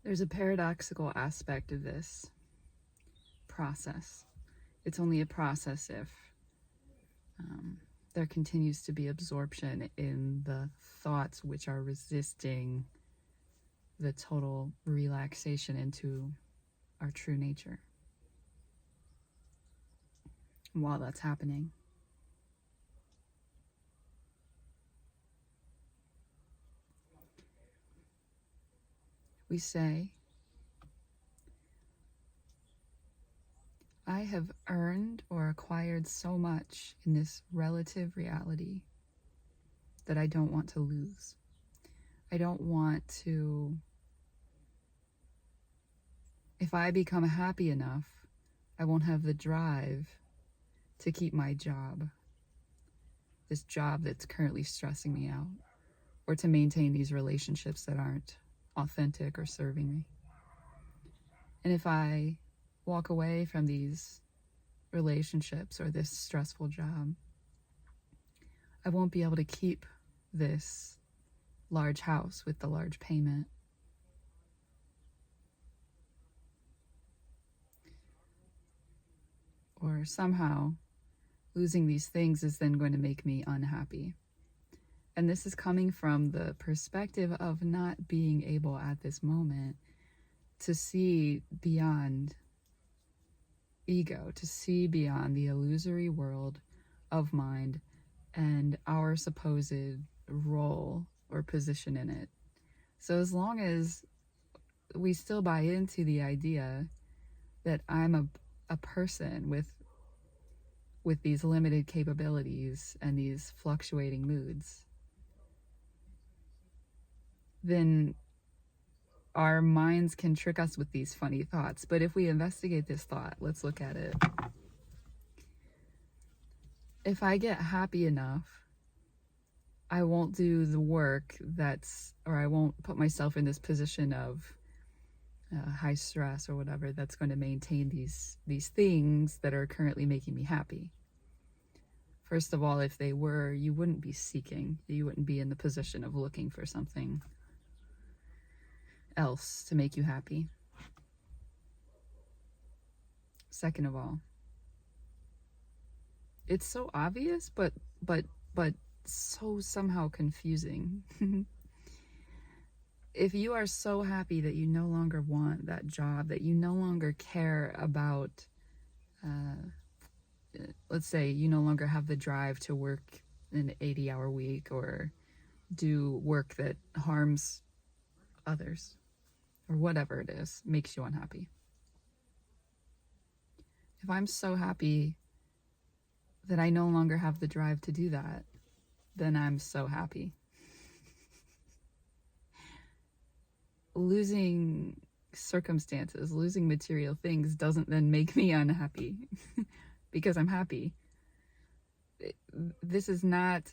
There's a paradoxical aspect of this process. It's only a process if there continues to be absorption in the thoughts which are resisting the total relaxation into our true nature. While that's happening, we say, I have earned or acquired so much in this relative reality that I don't want to lose. I don't want to, if I become happy enough, I won't have the drive to keep my job, this job that's currently stressing me out, or to maintain these relationships that aren't authentic or serving me. And if I walk away from these relationships or this stressful job, I won't be able to keep this large house with the large payment. Or somehow losing these things is then going to make me unhappy. And this is coming from the perspective of not being able at this moment to see beyond ego, to see beyond the illusory world of mind and our supposed role or position in it. So as long as we still buy into the idea that I'm a person with these limited capabilities and these fluctuating moods, then our minds can trick us with these funny thoughts. But if we investigate this thought, let's look at it. If I get happy enough, I won't do the work or I won't put myself in this position of high stress or whatever that's going to maintain these things that are currently making me happy. First of all, if they were, you wouldn't be seeking. You wouldn't be in the position of looking for something else to make you happy. Second of all, it's so obvious, but so somehow confusing. If you are so happy that you no longer want that job, that you no longer care about, let's say you no longer have the drive to work an 80-hour week or do work that harms others, or whatever it is, makes you unhappy. If I'm so happy that I no longer have the drive to do that, then I'm so happy. Losing circumstances, losing material things doesn't then make me unhappy because I'm happy. This is not,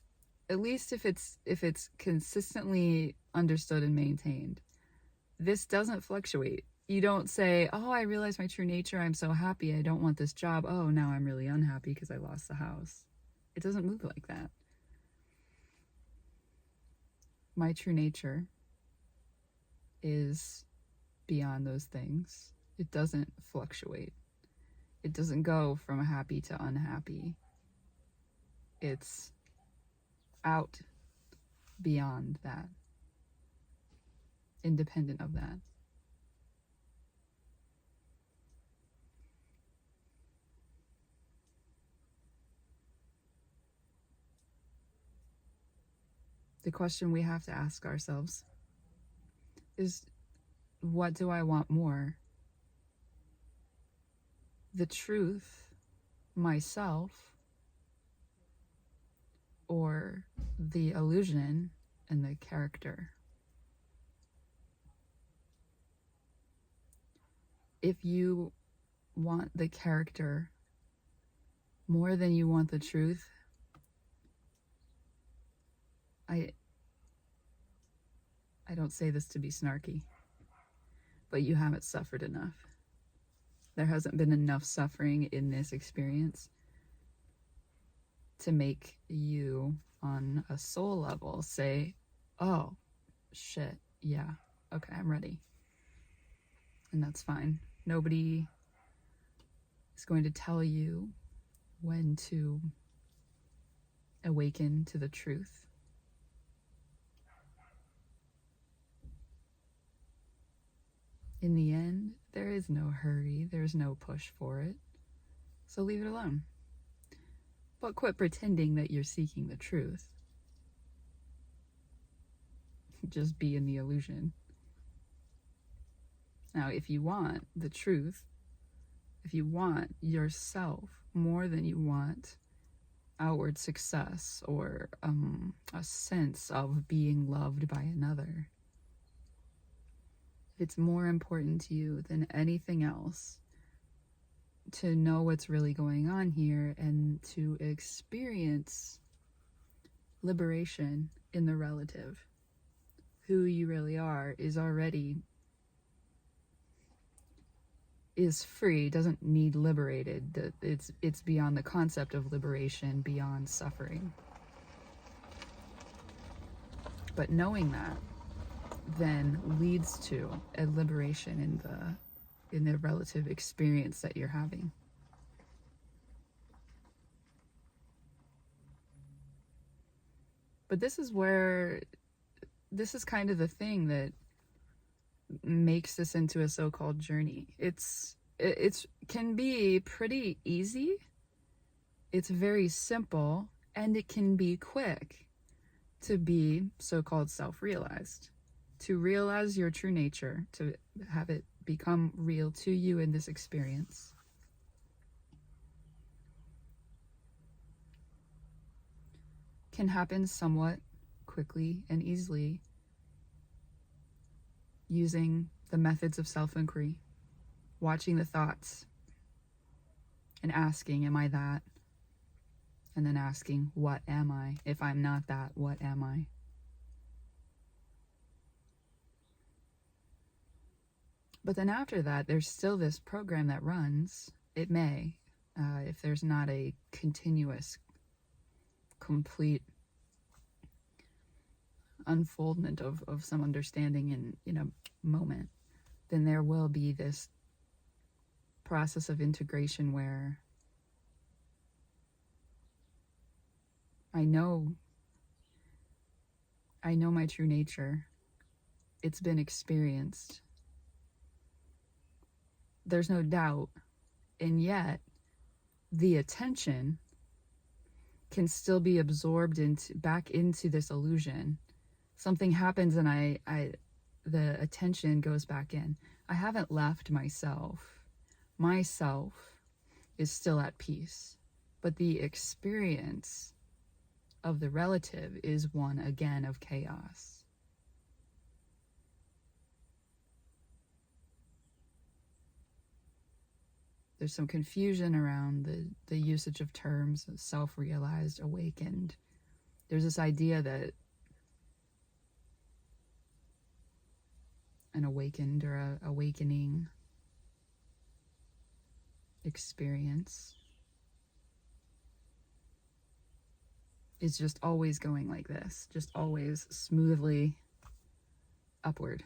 at least if it's consistently understood and maintained, this doesn't fluctuate. You don't say, oh, I realize my true nature, I'm so happy, I don't want this job, oh, now I'm really unhappy because I lost the house. It doesn't move like that. My true nature is beyond those things. It doesn't fluctuate. It doesn't go from happy to unhappy. It's out beyond that, independent of that. The question we have to ask ourselves is, what do I want more? The truth, myself, or the illusion and the character? If you want the character more than you want the truth, I don't say this to be snarky, but you haven't suffered enough. There hasn't been enough suffering in this experience to make you, on a soul level, say, oh, shit, yeah, okay, I'm ready. And that's fine. Nobody is going to tell you when to awaken to the truth. In the end, there is no hurry, there's no push for it. So leave it alone. But quit pretending that you're seeking the truth. Just be in the illusion. Now, if you want the truth, if you want yourself more than you want outward success or a sense of being loved by another, if it's more important to you than anything else to know what's really going on here and to experience liberation in the relative, who you really are is free, doesn't need liberated. It's beyond the concept of liberation, beyond suffering. But knowing that then leads to a liberation in the relative experience that you're having. But this is kind of the thing that makes this into a so-called journey. It can be pretty easy. It's very simple, and it can be quick to be so-called self-realized, to realize your true nature, to have it become real to you in this experience. Can happen somewhat quickly and easily using the methods of self-inquiry, watching the thoughts and asking, am I that? And then asking, what am I? If I'm not that, what am I? But then after that, there's still this program that runs. It may, if there's not a continuous, complete unfoldment of some understanding in a moment, then there will be this process of integration where I know my true nature. It's been experienced. There's no doubt. And yet, the attention can still be absorbed back into this illusion. Something happens and the attention goes back in. I haven't left myself. Myself is still at peace. But the experience of the relative is one again of chaos. There's some confusion around the usage of terms, self-realized, awakened. There's this idea that an awakened or a awakening experience is just always going like this, just always smoothly upward.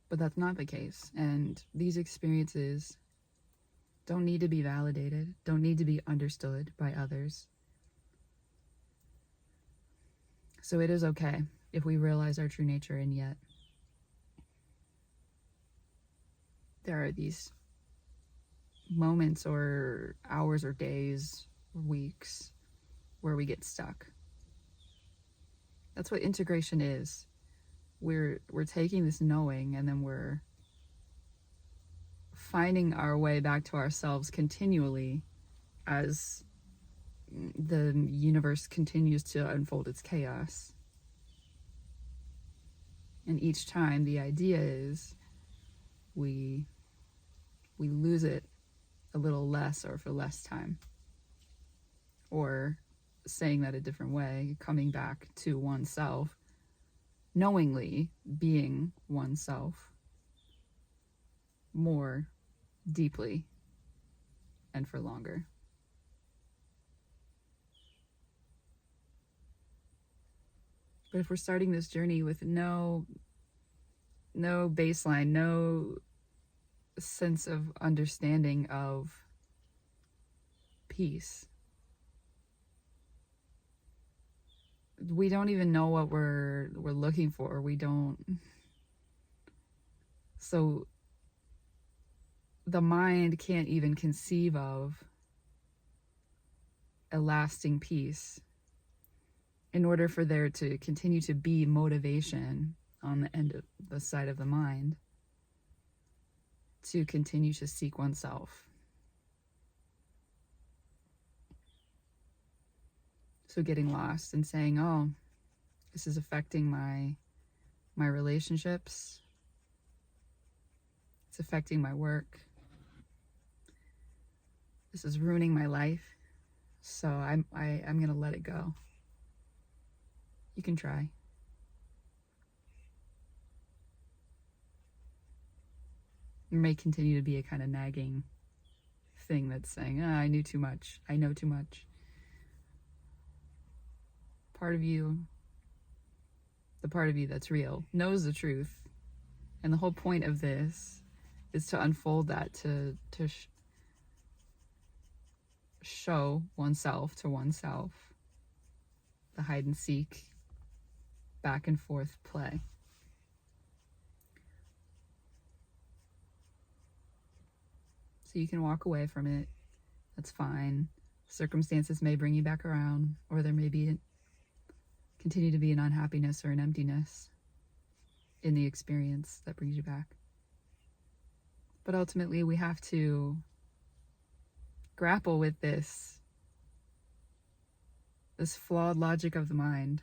But that's not the case. And these experiences don't need to be validated, don't need to be understood by others. So it is okay if we realize our true nature, and yet there are these moments or hours or days or weeks where we get stuck. That's what integration is. We're taking this knowing, and then we're finding our way back to ourselves continually as the universe continues to unfold its chaos. And each time the idea is we lose it a little less or for less time. Or saying that a different way, coming back to oneself, knowingly being oneself more deeply and for longer. But if we're starting this journey with no no baseline, no sense of understanding of peace. We don't even know what we're looking for. We don't. So the mind can't even conceive of a lasting peace in order for there to continue to be motivation on the end of the side of the mind to continue to seek oneself. So getting lost and saying, oh, this is affecting my relationships. It's affecting my work. This is ruining my life. So I'm going to let it go. You can try. There may continue to be a kind of nagging thing that's saying, I knew too much. I know too much. Part of you, the part of you that's real, knows the truth. And the whole point of this is to unfold that, to show oneself to oneself, the hide and seek, back and forth play. So you can walk away from it. That's fine. Circumstances may bring you back around, or there may be continue to be an unhappiness or an emptiness in the experience that brings you back. But ultimately, we have to grapple with this flawed logic of the mind.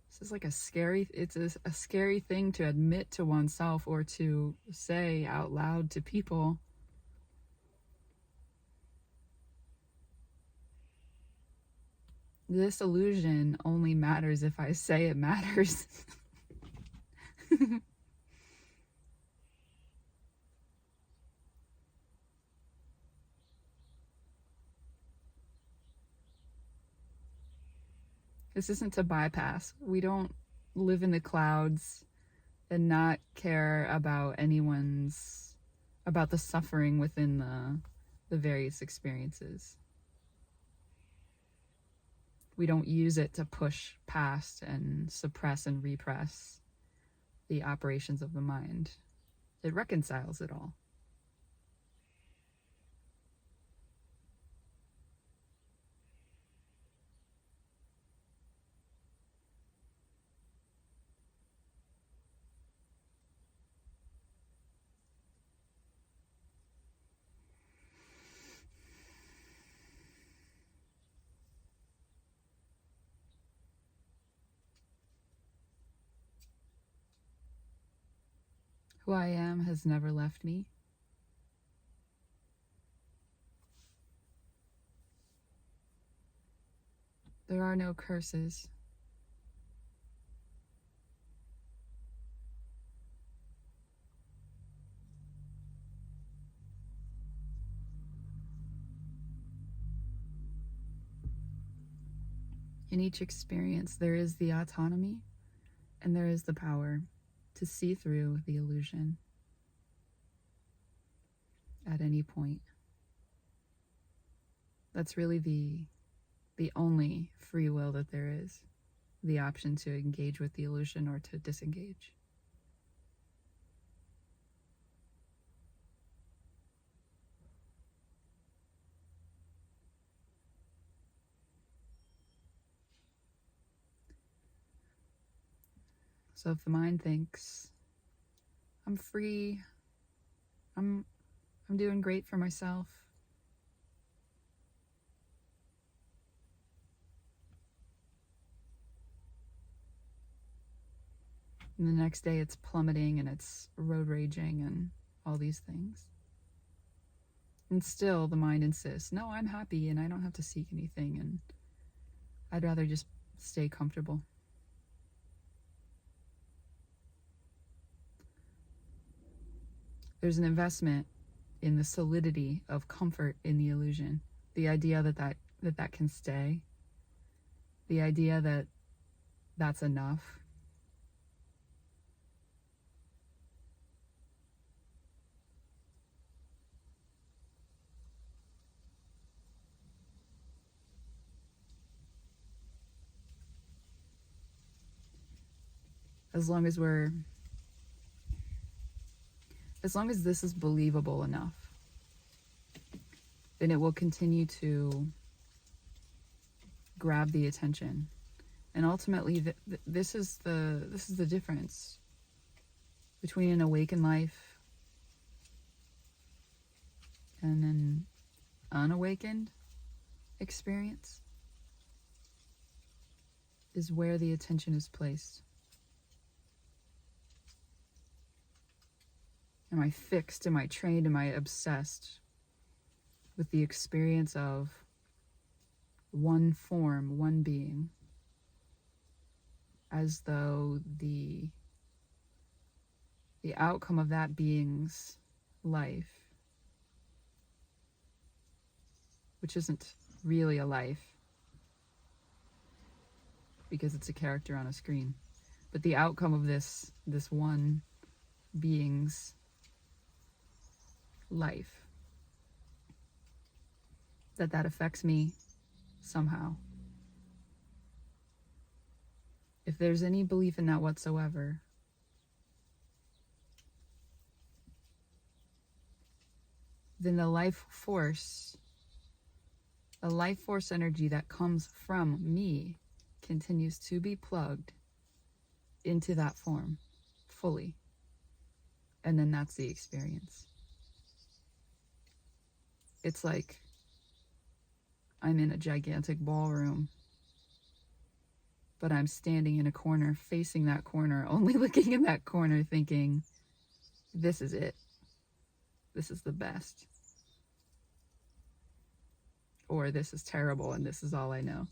This is like a scary thing to admit to oneself or to say out loud to people. This illusion only matters if I say it matters. This isn't to bypass. We don't live in the clouds and not care about about the suffering within the various experiences. We don't use it to push past and suppress and repress the operations of the mind. It reconciles it all. Who I am has never left me. There are no curses. In each experience, there is the autonomy and there is the power to see through the illusion at any point. That's really the only free will that there is, the option to engage with the illusion or to disengage. So if the mind thinks, I'm free, I'm doing great for myself, and the next day it's plummeting and it's road raging and all these things. And still the mind insists, no, I'm happy and I don't have to seek anything and I'd rather just stay comfortable. There's an investment in the solidity of comfort in the illusion. The idea that can stay. The idea that that's enough. As long as this is believable enough, then it will continue to grab the attention. And ultimately, this is the difference between an awakened life and an unawakened experience, is where the attention is placed. Am I fixed? Am I trained? Am I obsessed with the experience of one form, one being, as though the outcome of that being's life, which isn't really a life because it's a character on a screen, but the outcome of this one being's life, that affects me somehow. If there's any belief in that whatsoever, then the life force energy that comes from me continues to be plugged into that form fully. And then that's the experience. It's like I'm in a gigantic ballroom, but I'm standing in a corner, facing that corner, only looking in that corner, thinking, this is it. This is the best. Or this is terrible and this is all I know.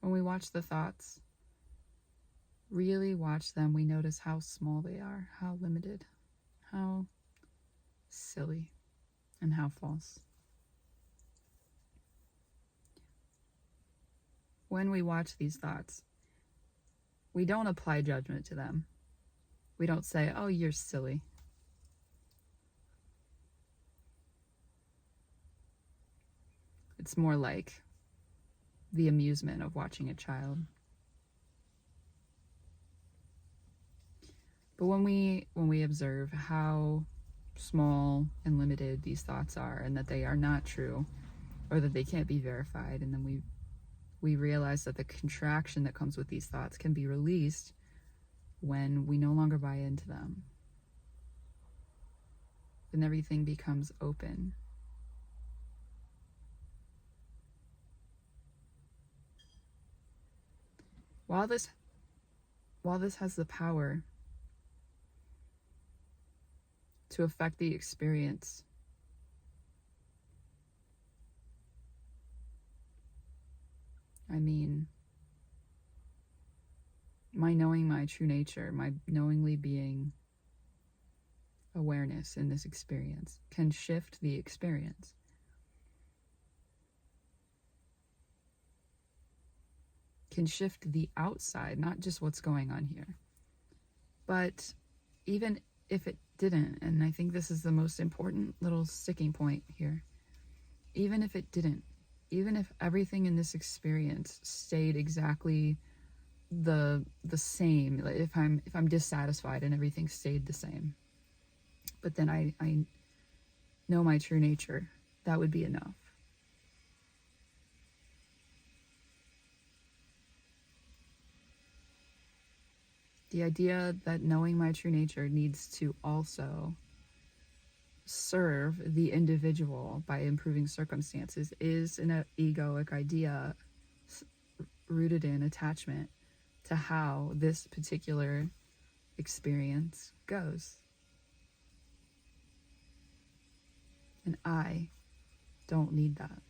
When we watch the thoughts, really watch them, we notice how small they are, how limited, how silly, and how false. When we watch these thoughts, we don't apply judgment to them. We don't say, oh, you're silly. It's more like the amusement of watching a child. But when we observe how small and limited these thoughts are, and that they are not true, or that they can't be verified, and then we realize that the contraction that comes with these thoughts can be released when we no longer buy into them. Then everything becomes open. While this has the power to affect the experience, I mean, my knowing my true nature, my knowingly being awareness in this experience can shift the experience. Can shift the outside, not just what's going on here. But even if it didn't, and I think this is the most important little sticking point here, even if it didn't, even if everything in this experience stayed exactly the same, like if I'm dissatisfied and everything stayed the same, but then I know my true nature, that would be enough. The idea that knowing my true nature needs to also serve the individual by improving circumstances is an egoic idea rooted in attachment to how this particular experience goes. And I don't need that.